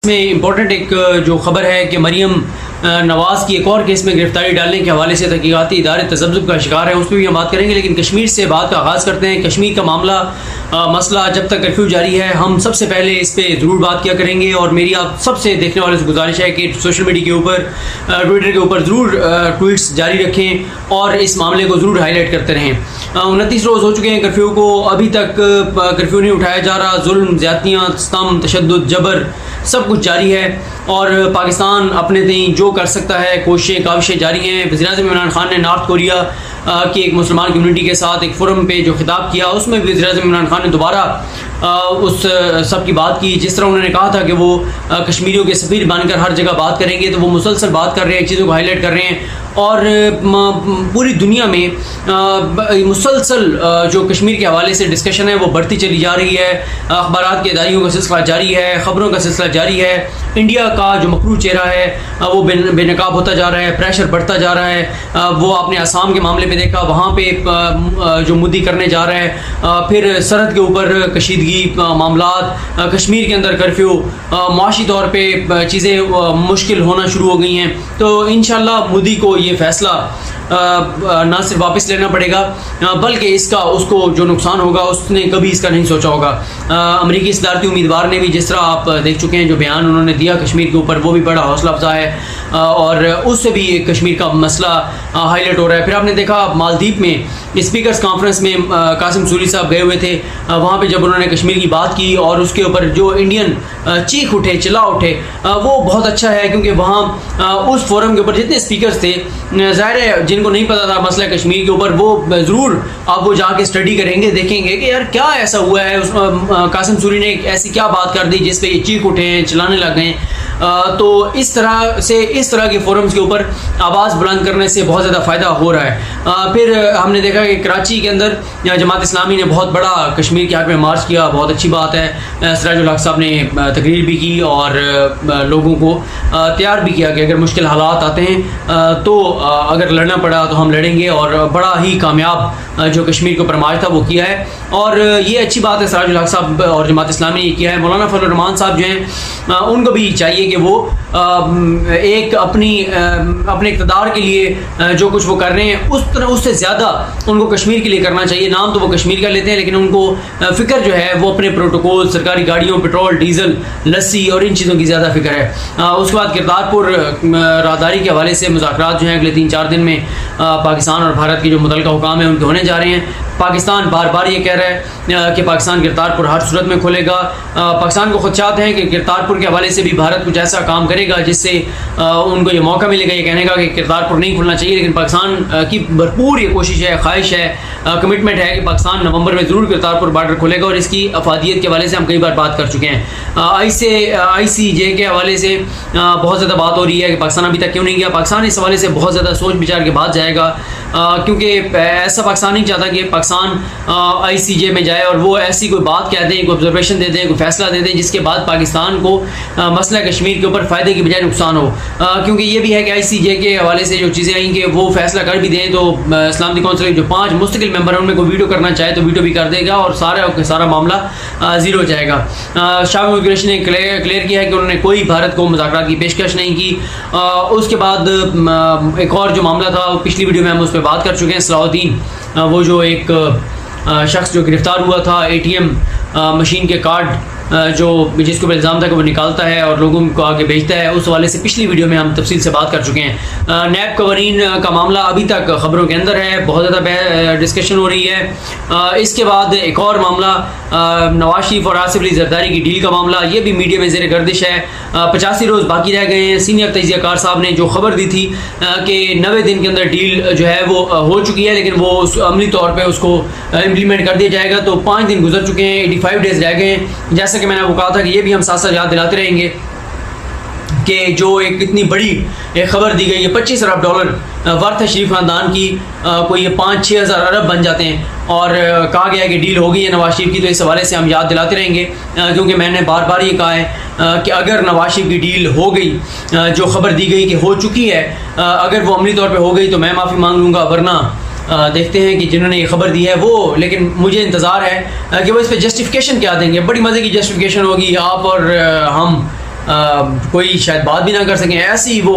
میں امپورٹنٹ ایک جو خبر ہے کہ مریم نواز کی ایک اور کیس میں گرفتاری ڈالنے کے حوالے سے تحقیقاتی ادارے تذبذب کا شکار ہیں، اس پہ بھی ہم بات کریں گے، لیکن کشمیر سے بات کا آغاز کرتے ہیں۔ کشمیر کا معاملہ مسئلہ جب تک کرفیو جاری ہے ہم سب سے پہلے اس پہ ضرور بات کیا کریں گے، اور میری آپ سب سے دیکھنے والے سے گزارش ہے کہ سوشل میڈیا کے اوپر ٹویٹر کے اوپر ضرور ٹویٹس جاری رکھیں اور اس معاملے کو ضرور ہائی لائٹ کرتے رہیں۔ 29 روز ہو چکے ہیں کرفیو کو، ابھی تک کرفیو نہیں اٹھایا جا رہا، ظلم، زیادتیاں، ستم، تشدد، جبر سب کچھ جاری ہے، اور پاکستان اپنے تئیں جو کر سکتا ہے کوششیں کاوشیں جاری ہیں۔ وزیر اعظم عمران خان نے نارتھ کوریا کی ایک مسلمان کمیونٹی کے ساتھ ایک فورم پہ جو خطاب کیا، اس میں وزیر اعظم عمران خان نے دوبارہ اس سب کی بات کی، جس طرح انہوں نے کہا تھا کہ وہ کشمیریوں کے سفیر بن کر ہر جگہ بات کریں گے، تو وہ مسلسل بات کر رہے ہیں، چیزوں کو ہائی لائٹ کر رہے ہیں، اور پوری دنیا میں مسلسل جو کشمیر کے حوالے سے ڈسکشن ہے وہ بڑھتی چلی جا رہی ہے، اخبارات کے اداریوں کا سلسلہ جاری ہے، خبروں کا سلسلہ جاری ہے، انڈیا کا جو مکروہ چہرہ ہے وہ بے نقاب ہوتا جا رہا ہے، پریشر بڑھتا جا رہا ہے۔ وہ آپ نے آسام کے معاملے پہ دیکھا، وہاں پہ جو مودی کرنے جا رہا ہے، پھر سرحد کے اوپر کشیدگی معاملات، کشمیر کے اندر کرفیو، معاشی طور پہ چیزیں مشکل ہونا شروع ہو گئی ہیں، تو انشاءاللہ مودی کو یہ فیصلہ نہ صرف واپس لینا پڑے گا بلکہ اس کو جو نقصان ہوگا اس نے کبھی اس کا نہیں سوچا ہوگا۔ امریکی صدارتی امیدوار نے بھی جس طرح آپ دیکھ چکے ہیں جو بیان انہوں نے دیا کشمیر کے اوپر، وہ بھی بڑا حوصلہ افزا ہے، اور اس سے بھی کشمیر کا مسئلہ ہائی لائٹ ہو رہا ہے۔ پھر آپ نے دیکھا مالدیپ میں اسپیکرز کانفرنس میں قاسم سوری صاحب گئے ہوئے تھے، وہاں پہ جب انہوں نے کشمیر کی بات کی اور اس کے اوپر جو انڈین چیخ اٹھے، چلا اٹھے، وہ بہت اچھا ہے، کیونکہ وہاں اس فورم کے اوپر جتنے اسپیکرز تھے، ظاہر ہے جن کو نہیں پتا تھا مسئلہ کشمیر کے اوپر، وہ ضرور آپ وہ جا کے اسٹڈی کریں گے، دیکھیں گے کہ یار کیا ایسا ہوا ہے، قاسم سوری نے ایسی کیا بات کر دی جس پہ یہ چیخ اٹھے ہیں، چلانے لگ گئے۔ تو اس طرح کے فورمز کے اوپر آواز بلند کرنے سے بہت زیادہ فائدہ ہو رہا ہے۔ پھر ہم نے دیکھا کہ کراچی کے اندر جماعت اسلامی نے بہت بڑا کشمیر کے حق میں مارچ کیا، بہت اچھی بات ہے۔ سراج الحق صاحب نے تقریر بھی کی اور لوگوں کو تیار بھی کیا کہ اگر مشکل حالات آتے ہیں تو اگر لڑنا پڑا تو ہم لڑیں گے، اور بڑا ہی کامیاب جو کشمیر کے اوپر مارچ تھا وہ کیا ہے، اور یہ اچھی بات ہے سراج الحق صاحب اور جماعت اسلامی نے یہ کیا ہے۔ مولانا فضل الرحمان صاحب جو ہیں ان کو بھی چاہیے کہ وہ ایک اپنے اقتدار کے لیے جو کچھ وہ کر رہے ہیں اس سے زیادہ ان کو کشمیر کے لیے کرنا چاہیے۔ نام تو وہ کشمیر کا لیتے ہیں لیکن ان کو فکر جو ہے وہ اپنے پروٹوکول، سرکاری گاڑیوں، پیٹرول، ڈیزل، لسی اور ان چیزوں کی زیادہ فکر ہے۔ اس کے بعد کرتارپور راہداری کے حوالے سے مذاکرات جو ہیں اگلے 3-4 دن میں پاکستان اور بھارت کے جو متعلقہ حکام ہیں ان کے ہونے جا رہے ہیں۔ پاکستان بار بار یہ کہہ رہا ہے کہ پاکستان کرتارپور ہر صورت میں کھولے گا۔ پاکستان کو خدشات ہیں کہ کرتارپور کے حوالے سے بھی بھارت کچھ ایسا کام کرے گا جس سے ان کو یہ موقع ملے گا یہ کہنے کا کہ کرتارپور نہیں کھلنا چاہیے، لیکن پاکستان کی بھرپور یہ کوشش ہے، خواہش ہے، کمٹمنٹ ہے کہ پاکستان نومبر میں ضرور کرتارپور بارڈر کھولے گا، اور اس کی افادیت کے حوالے سے ہم کئی بار بات کر چکے ہیں۔ آئی سی جے کے حوالے سے بہت زیادہ بات ہو رہی ہے کہ پاکستان ابھی تک کیوں نہیں گیا۔ پاکستان اس حوالے سے بہت زیادہ سوچ بچار کے بعد جائے گا، کیونکہ ایسا پاکستان نہیں چاہتا کہ پاکستان آئی سی جے میں جائے اور وہ ایسی کوئی بات کہہ دیں، کوئی آبزرویشن دے دیں، کوئی فیصلہ دے دیں جس کے بعد پاکستان کو مسئلہ کشمیر کے اوپر فائدے کی بجائے نقصان ہو۔ کیونکہ یہ بھی ہے کہ آئی سی جے کے حوالے سے جو چیزیں آئیں کہ وہ فیصلہ کر بھی دیں تو اسلامی کونسل کے جو 5 مستقل ممبر ہیں ان میں کوئی ویٹو کرنا چاہے تو ویٹو بھی کر دے گا، اور سارا معاملہ زیرو ہو جائے گا۔ شاہ محمود قریشی نے کلیئر کیا ہے کہ انہوں نے کوئی بھارت کو مذاکرات کی پیشکش نہیں کی۔ اس کے بعد ایک اور جو معاملہ تھا پچھلی ویڈیو میں ہم اس پہ بات کر چکے ہیں، صلاح الدین، وہ جو ایک شخص جو گرفتار ہوا تھا، اے ٹی ایم مشین کے کارڈ جس کو الزام تھا کہ وہ نکالتا ہے اور لوگوں کو آگے بھیجتا ہے، اس حوالے سے پچھلی ویڈیو میں ہم تفصیل سے بات کر چکے ہیں۔ نیب قوانین کا معاملہ ابھی تک خبروں کے اندر ہے، بہت زیادہ ڈسکشن ہو رہی ہے۔ اس کے بعد ایک اور معاملہ نواز شریف اور آصف علی زرداری کی ڈیل کا معاملہ، یہ بھی میڈیا میں زیر گردش ہے۔ 85 روز باقی رہ گئے ہیں۔ سینئر تجزیہ کار صاحب نے جو خبر دی تھی کہ 90 دن کے اندر ڈیل جو ہے وہ ہو چکی ہے، لیکن وہ عملی طور پہ اس کو امپلیمنٹ کر دیا جائے گا، تو 5 دن گزر چکے ہیں، 85 ڈیز رہ گئے ہیں۔ جیسا کہ میں نے وہ کہا تھا کہ یہ بھی ہم ساتھ ساتھ یاد دلاتے رہیں گے کہ جو ایک اتنی بڑی ایک خبر دی گئی ہے، $25 ارب ورتھ ہے شریف خاندان کی، کوئی یہ 5-6 ہزار ارب بن جاتے ہیں، اور کہا گیا ہے کہ ڈیل ہو گئی ہے نواز شریف کی، تو اس حوالے سے ہم یاد دلاتے رہیں گے، کیونکہ میں نے بار بار یہ کہا ہے کہ اگر نواز شریف کی ڈیل ہو گئی، جو خبر دی گئی کہ ہو چکی ہے، اگر وہ عملی طور پہ ہو گئی تو میں معافی مانگ لوں گا، ورنہ دیکھتے ہیں کہ جنہوں نے یہ خبر دی ہے وہ، لیکن مجھے انتظار ہے کہ وہ اس پہ جسٹیفیکیشن کیا دیں گے۔ بڑی مزے کی جسٹیفیکیشن ہوگی، آپ اور ہم کوئی شاید بات بھی نہ کر سکیں، ایسی وہ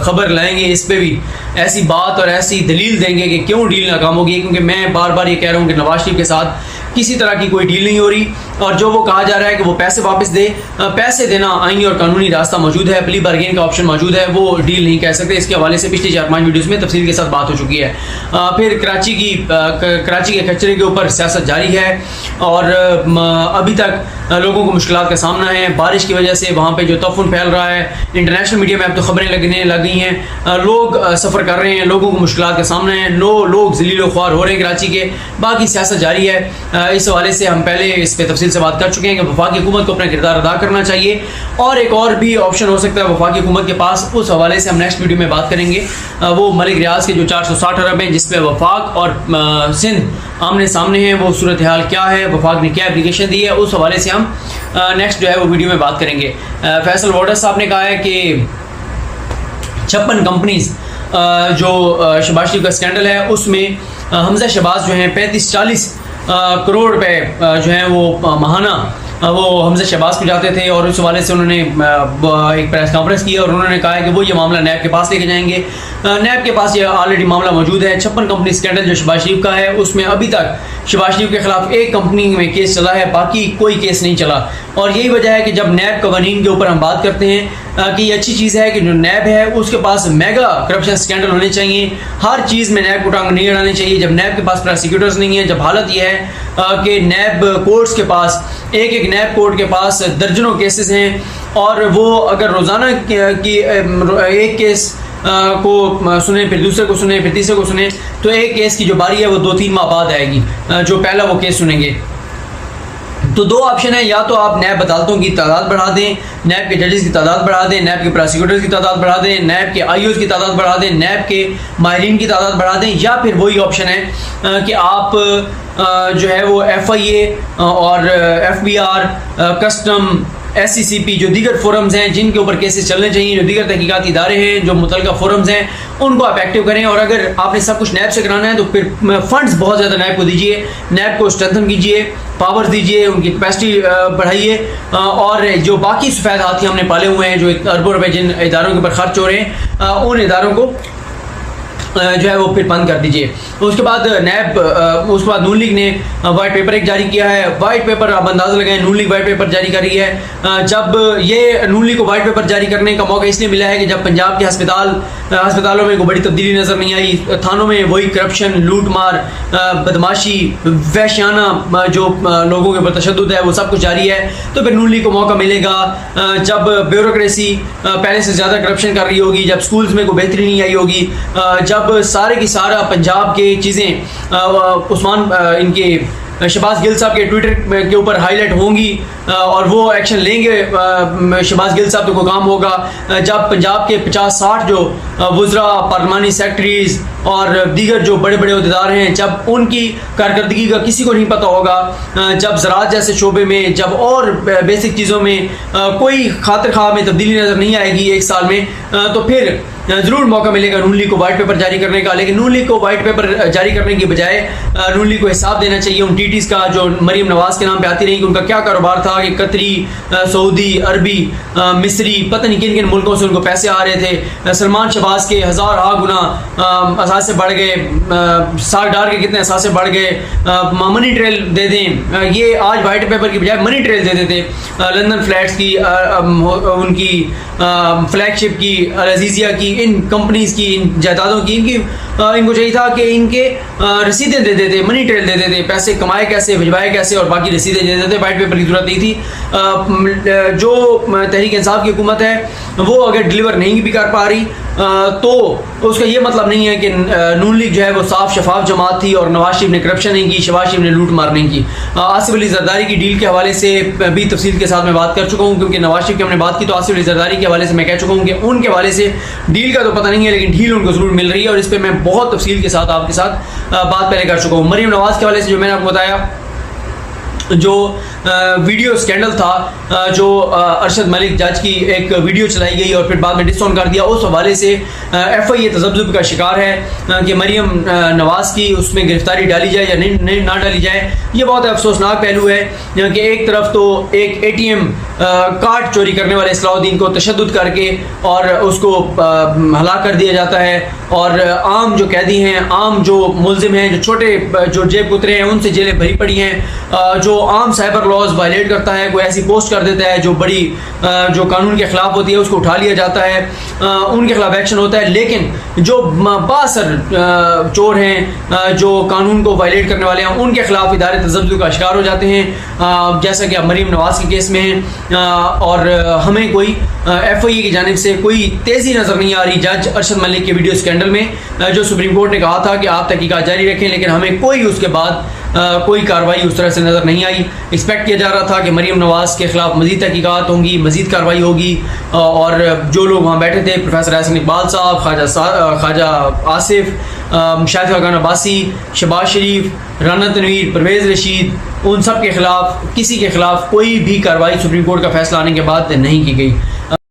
خبر لائیں گے، اس پہ بھی ایسی بات اور ایسی دلیل دیں گے کہ کیوں ڈیل ناکام ہوگی. کیونکہ میں بار بار یہ کہہ رہا ہوں کہ نواز شریف کے ساتھ کسی طرح کی کوئی ڈیل نہیں ہو رہی، اور جو وہ کہا جا رہا ہے کہ وہ پیسے واپس دے، پیسے دینا آئینی اور قانونی راستہ موجود ہے، پلی بارگین کا آپشن موجود ہے، وہ ڈیل نہیں کہہ سکتے. اس کے حوالے سے پچھلی 4-5 ویڈیوز میں تفصیل کے ساتھ بات ہو چکی ہے. پھر کراچی کے کچرے کے اوپر سیاست جاری ہے، اور ابھی تک لوگوں کو مشکلات کا سامنا ہے. بارش کی وجہ سے وہاں پہ جو تعفن پھیل رہا ہے، انٹرنیشنل میڈیا میں اب تو خبریں لگنے لگ گئی ہیں، لوگ سفر کر رہے ہیں، لوگوں کو مشکلات کا سامنا ہے، لوگ ذلیل و خوار ہو رہے ہیں کراچی کے. باقی سیاست جاری ہے. اس حوالے سے ہم پہلے اس پہ تفصیل سے بات کر چکے ہیں کہ وفاقی حکومت کو اپنا کردار ادا کرنا چاہیے، اور ایک اور بھی آپشن ہو سکتا ہے وفاقی حکومت کے پاس. اس حوالے سے ہم نیکسٹ ویڈیو میں بات کریں گے. وہ ملک ریاض کے جو 460 ارب ہیں جس پہ وفاق اور سندھ آمنے سامنے ہیں، وہ صورتحال کیا ہے، وفاق نے کیا اپلیکیشن دی ہے، اس حوالے سے ہم نیکسٹ جو ہے وہ ویڈیو میں بات کریں گے. فیصل وارڈر صاحب نے کہا ہے کہ 56 کمپنیز جو شہباز شریف کا اسکینڈل ہے اس میں حمزہ شہباز جو ہیں 35-40 کروڑ روپے جو ہیں وہ ماہانہ وہ حمزہ شہباز کو جاتے تھے. اور اس حوالے سے انہوں نے ایک پریس کانفرنس کی اور انہوں نے کہا ہے کہ وہ یہ معاملہ نیب کے پاس لے کے جائیں گے. نیب کے پاس یہ آلریڈی معاملہ موجود ہے. 56 کمپنی اسکینڈل جو شہباز شریف کا ہے اس میں ابھی تک شہباز شریف کے خلاف ایک کمپنی میں کیس چلا ہے، باقی کوئی کیس نہیں چلا. اور یہی وجہ ہے کہ جب نیب قوانین کے اوپر ہم بات کرتے ہیں کہ یہ اچھی چیز ہے کہ جو نیب ہے اس کے پاس میگا کرپشن اسکینڈل ہونے چاہیے، ہر چیز میں نیب کو ٹانگ نہیں اڑانی چاہیے. جب نیب کے پاس پروسیکیوٹرز نہیں ہیں، جب حالت یہ ہے کہ نیب کورٹس کے پاس ایک نیب کورٹ کے پاس درجنوں کیسز ہیں، اور وہ اگر روزانہ کی ایک کیس کو سنیں، پھر دوسرے کو سنیں، پھر تیسرے کو سنیں، تو ایک کیس کی جو باری ہے وہ 2-3 ماہ بعد آئے گی جو پہلا وہ کیس سنیں گے. تو 2 آپشن ہیں، یا تو آپ نیب عدالتوں کی تعداد بڑھا دیں، نیب کے ججز کی تعداد بڑھا دیں، نیب کے پروسیکیوٹرز کی تعداد بڑھا دیں، نیب کے آئی اوز کی تعداد بڑھا دیں، نیب کے ماہرین کی تعداد بڑھا دیں، یا پھر وہی آپشن ہے کہ آپ جو ہے وہ FIA اور FBR، کسٹم، SCCP جو دیگر فورمز ہیں جن کے اوپر کیسز چلنے چاہیے، جو دیگر تحقیقاتی ادارے ہیں، جو متعلقہ فورمز ہیں، ان کو آپ ایکٹیو کریں. اور اگر آپ نے سب کچھ نیب سے کرانا ہے تو پھر فنڈز بہت زیادہ نیب کو دیجیے، نیب کو اسٹرینتھن کیجیے، پاورز دیجیے، ان کی کیپیسٹی بڑھائیے. اور جو باقی سفید ہاتھی ہم نے پالے ہوئے ہیں جو اربوں روپے جن اداروں کے اوپر خرچ ہو رہے ہیں، ان اداروں کو جو ہے وہ پھر بند کر دیجیے. اس کے بعد نیب، اس کے بعد نون لیگ نے وائٹ پیپر ایک جاری کیا ہے. وائٹ پیپر آپ اندازہ لگائیں، نون لیگ وائٹ پیپر جاری کر رہی ہے. جب یہ نون لیگ کو وائٹ پیپر جاری کرنے کا موقع اس لیے ملا ہے کہ جب پنجاب کے ہسپتالوں میں کوئی بڑی تبدیلی نظر نہیں آئی، تھانوں میں وہی کرپشن، لوٹ مار، بدماشی، وحشیانہ جو لوگوں کے اوپر تشدد ہے وہ سب کچھ جاری ہے، تو پھر نون لیگ کو موقع ملے گا. جب بیوروکریسی پہلے سے زیادہ کرپشن کر رہی ہوگی، جب سکولز میں کوئی بہتری نہیں آئی ہوگی، جب سارے کی سارا پنجاب کے چیزیں عثمان ان کے شہباز گل صاحب کے ٹویٹر کے اوپر ہائی لائٹ ہوں گی اور وہ ایکشن لیں گے شہباز گل صاحب کو کام ہوگا. جب پنجاب کے 50-60 جو وزراء، پارلیمانی سیکرٹریز اور دیگر جو بڑے بڑے عہدیدار ہیں، جب ان کی کارکردگی کا کسی کو نہیں پتہ ہوگا، جب زراعت جیسے شعبے میں، جب اور بیسک چیزوں میں کوئی خاطر خواہ میں تبدیلی نظر نہیں آئے گی ایک سال میں، تو پھر ضرور موقع ملے گا نون لیگ کو وائٹ پیپر جاری کرنے کا. لیکن نون لیگ کو وائٹ پیپر جاری کرنے کی بجائے نون لیگ کو حساب دینا چاہیے ان ٹیٹیز کا جو مریم نواز کے نام پہ آتی رہی کہ ان کا کیا کاروبار تھا، کہ قطری، سعودی عربی، مصری، پتہ نہیں کن کن ملکوں سے ان کو پیسے آ رہے تھے. سلمان شہباز کے 1000 گنا اثاثے بڑھ گئے، ساگ ڈار کے کتنے اثاثے بڑھ گئے. منی ٹریل دے دیں، یہ آج وائٹ پیپر کی بجائے منی ٹریل دے دیتے. لندن فلیٹس کی، ان کی فلیگ شپ کی، العزیزیہ کی، ان کمپنیز کی، ان جائیدادوں کی، ان کو چاہیے تھا کہ ان کے رسیدیں دے دیتے، منی ٹریل دے دیتے، پیسے کمائے کیسے، بھجوائے کیسے، اور باقی رسیدیں دے دیتے. وائٹ پیپر کی ضرورت نہیں تھی. جو تحریک انصاف کی حکومت ہے وہ اگر ڈلیور نہیں بھی کر پا رہی تو اس کا یہ مطلب نہیں ہے کہ نون لیگ جو ہے وہ صاف شفاف جماعت تھی اور نواز شریف نے کرپشن نہیں کی، شہباز شریف نے لوٹ مار نہیں کی. آصف علی زرداری کی ڈیل کے حوالے سے بھی تفصیل کے ساتھ میں بات کر چکا ہوں، کیونکہ نواز شریف کی ہم نے بات کی تو آصف علی زرداری کے حوالے سے میں کہہ چکا ہوں کہ ان کے حوالے سے ڈیل کا تو پتہ نہیں ہے، لیکن ڈیل ان کو ضرور مل رہی ہے، اور اس پہ میں بہت تفصیل کے ساتھ آپ کے ساتھ بات پہلے کر چکا ہوں. مریم نواز کے حوالے سے جو میں نے آپ کو بتایا، جو ویڈیو اسکینڈل تھا جو ارشد ملک جج کی ایک ویڈیو چلائی گئی اور پھر بعد میں ڈس آن کر دیا، اس حوالے سے ایف آئی اے تذبذب کا شکار ہے کہ مریم نواز کی اس میں گرفتاری ڈالی جائے یا نہ ڈالی جائے۔ یہ بہت افسوسناک پہلو ہے کہ ایک طرف تو ایک اے ٹی ایم کارڈ چوری کرنے والے اصلاح الدین کو تشدد کر کے اور اس کو ہلاک کر دیا جاتا ہے، اور عام جو قیدی ہیں، عام جو ملزم ہیں، جو چھوٹے جو جیب کترے ہیں، ان سے جیلیں بھری پڑی ہیں۔ جو عام سائبر لاز وائلیٹ کرتا ہے، کوئی ایسی پوسٹ کر دیتا ہے جو بڑی جو قانون کے خلاف ہوتی ہے، اس کو اٹھا لیا جاتا ہے، ان کے خلاف ایکشن ہوتا ہے۔ لیکن جو بااثر چور ہیں، جو قانون کو وائلیٹ کرنے والے ہیں، ان کے خلاف ادارے تذبذب کا شکار ہو جاتے ہیں، جیسا کہ اب مریم نواز کے کیس میں ہیں۔ اور ہمیں کوئی ایف آئی اے کی جانب سے کوئی تیزی نظر نہیں آ رہی جج ارشد ملک کے ویڈیو اسکینڈل میں، جو سپریم کورٹ نے کہا تھا کہ آپ تحقیقات جاری رکھیں، لیکن ہمیں کوئی اس کے بعد کوئی کارروائی اس طرح سے نظر نہیں آئی۔ ایکسپیکٹ کیا جا رہا تھا کہ مریم نواز کے خلاف مزید تحقیقات ہوں گی، مزید کارروائی ہوگی، اور جو لوگ وہاں بیٹھے تھے، پروفیسر احسن اقبال صاحب، خواجہ آصف، شاہد خاقان عباسی، شہباز شریف، رانا تنویر، پرویز رشید، ان سب کے خلاف کسی کے خلاف کوئی بھی کارروائی سپریم کورٹ کا فیصلہ آنے کے بعد نہیں کی گئی۔